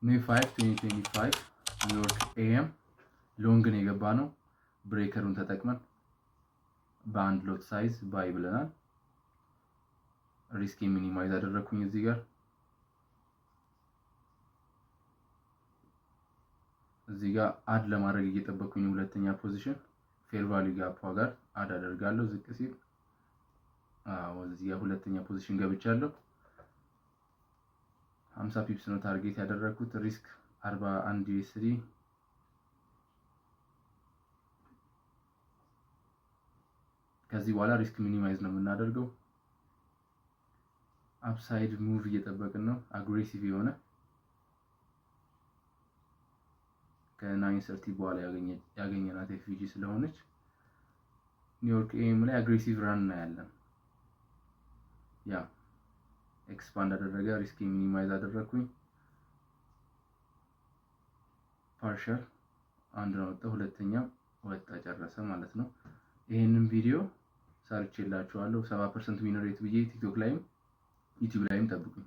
ሜይ 5 2025 ኒውዮርክ ኤኤም ሎንግ ነው የገባ ነው። ብሬከሩን ተጠቅመን በአንድ ሎት ሳይዝ ባይ ብለናል። ሪስክ ሚኒማይዝ አደረኩኝ እዚህ ጋር። እዚህ ጋር አድ ለማድረግ እየጠበቅኩኝ ሁለተኛ ፖዚሽን ፌር ቫልዩ ጋፕ ጋር አድ አደርጋለሁ ዝቅ ሲል። እዚህ ጋር ሁለተኛ ፖዚሽን ገብቻለሁ። 50 ፒፕስ ነው ታርጌት ያደረኩት። ሪስክ 41 ዩኤስዲ ከዚህ በኋላ ሪስክ ሚኒማይዝ ነው የምናደርገው። አፕሳይድ ሙቭ እየጠበቅን ነው አግሬሲቭ የሆነ ከ930 በኋላ ያገኘናት ኤፍጂ ስለሆነች ኒውዮርክ ኤም ላይ አግሬሲቭ ራን ነው ያለን። ያ ኤክስፓንድ አደረገ። ሪስክ ሚኒማይዝ አደረኩኝ። ፓርሻል አንድ ነው ወጣ፣ ሁለተኛው ወጣ ጨረሰ ማለት ነው። ይሄንን ቪዲዮ ሰርቼላችኋለሁ 70% ዊን ሬት ብዬ ቲክቶክ ላይም ዩቲዩብ ላይም ጠብቁኝ።